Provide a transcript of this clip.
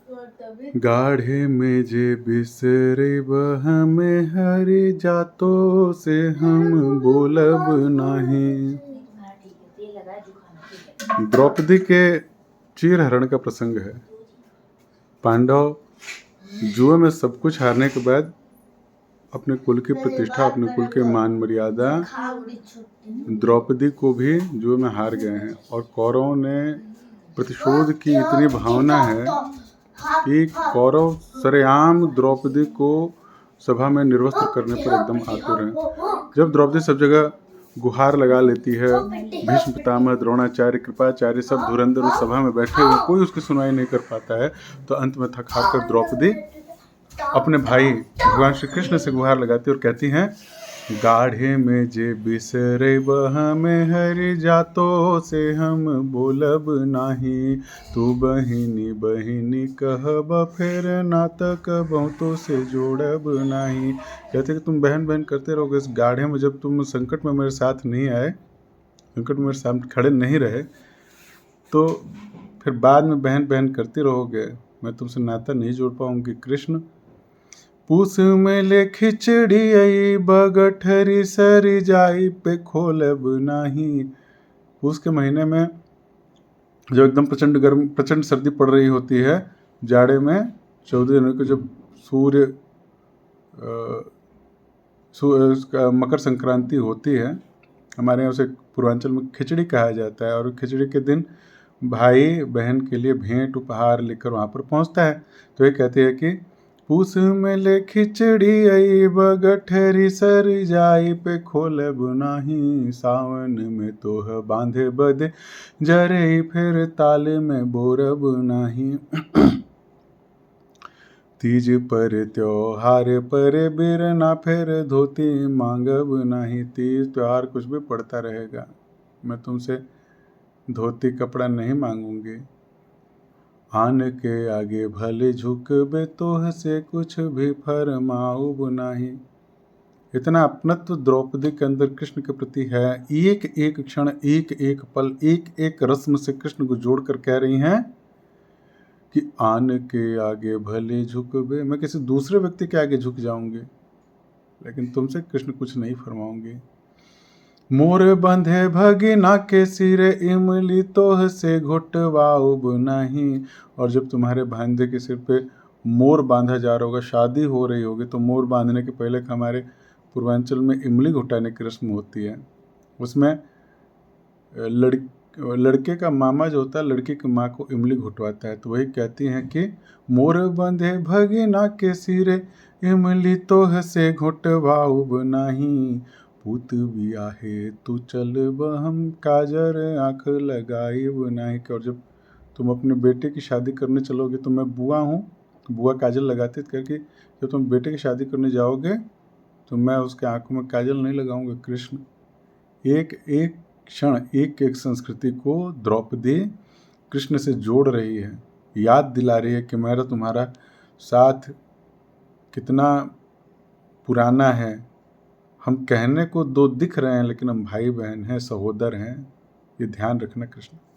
गाढ़े में जे बिसरे हमें हरि जातो से हम बोलब नहीं। द्रौपदी के चीर हरण का प्रसंग है। पांडव जुए में सब कुछ हारने के बाद अपने कुल की प्रतिष्ठा, अपने कुल के मान मर्यादा, द्रौपदी को भी जुए में हार गए हैं। और कौरवों ने प्रतिशोध की इतनी भावना है कि कौरव सरेआम द्रौपदी को सभा में निर्वस्त्र करने पर एकदम आतुर हैं। जब द्रौपदी सब जगह गुहार लगा लेती है, भीष्म पितामह, द्रोणाचार्य, कृपाचार्य सब धुरंधर उस सभा में बैठे हुए, कोई उसकी सुनवाई नहीं कर पाता है, तो अंत में थक हार कर द्रौपदी अपने भाई भगवान श्री कृष्ण से गुहार लगाती और कहती हैं, गाढ़े में जे बिसरे हमें हरि जातो से हम बोलब नाही। तू बहिनी बहिनी कहब फिर नातक बहुतों से जोड़ब नाही। कहते कि तुम बहन बहन करते रहोगे इस गाढ़े में, जब तुम संकट में मेरे साथ नहीं आए, संकट में मेरे साथ खड़े नहीं रहे, तो फिर बाद में बहन बहन करती रहोगे, मैं तुमसे नाता नहीं जोड़ पाऊंगी। कृष्ण पूस में ले खिचड़ी आई बगठरी सरी जाई पे खोलब नहीं। पूस के महीने में जब एकदम प्रचंड गर्म, प्रचंड सर्दी पड़ रही होती है, जाड़े में 14 जनवरी को जब मकर संक्रांति होती है, हमारे यहाँ उसे पूर्वांचल में खिचड़ी कहा जाता है। और खिचड़ी के दिन भाई बहन के लिए भेंट उपहार लेकर वहाँ पर पहुँचता है। तो ये कहते हैं कि पूस में ले खिचड़ी आई बगठरी सर जाई पे खोलब नाही। सावन में तोह बांधे बदे जरे फिर ताल में बोरब नाही। तीज पर त्योहार पर बिरना फिर धोती मांगब नहीं। तीज त्योहार कुछ भी पड़ता रहेगा, मैं तुमसे धोती कपड़ा नहीं मांगूंगी। आन के आगे भले झुकबे तोह से कुछ भी फरमाऊब नहीं। इतना अपनत्व द्रौपदी के अंदर कृष्ण के प्रति है। एक एक क्षण, एक एक पल, एक एक रस्म से कृष्ण को जोड़कर कह रही हैं कि आन के आगे भले झुकबे, मैं किसी दूसरे व्यक्ति के आगे झुक जाऊंगी, लेकिन तुमसे कृष्ण कुछ नहीं फरमाऊंगी। मोर बंधे भगिना के सिरे इमली तोह से घुटवाऊब नहीं। और जब तुम्हारे भांजे के सिर पे मोर बांधा जा रहा होगा, शादी हो रही होगी, तो मोर बांधने के पहले हमारे पूर्वांचल में इमली घुटाने की रस्म होती है। उसमें लड़के का मामा जो होता है लड़की की माँ को इमली घुटवाता है। तो वही कहती हैं कि मोर बंधे भगिना के सिरे इमली तोह से घुटवाऊब नहीं। पूत बियाहे तू चल हम काजर आँख लगाई नहीं। और जब तुम अपने बेटे की शादी करने चलोगे तो मैं बुआ हूँ, बुआ काजल लगाती करके, जब तुम बेटे की शादी करने जाओगे तो मैं उसके आंखों में काजल नहीं लगाऊंगा। कृष्ण एक एक क्षण, एक एक संस्कृति को द्रौपदी कृष्ण से जोड़ रही है, याद दिला रही है कि मेरा तुम्हारा साथ कितना पुराना है। हम कहने को दो दिख रहे हैं, लेकिन हम भाई बहन हैं, सहोदर हैं। ये ध्यान रखना कृष्ण।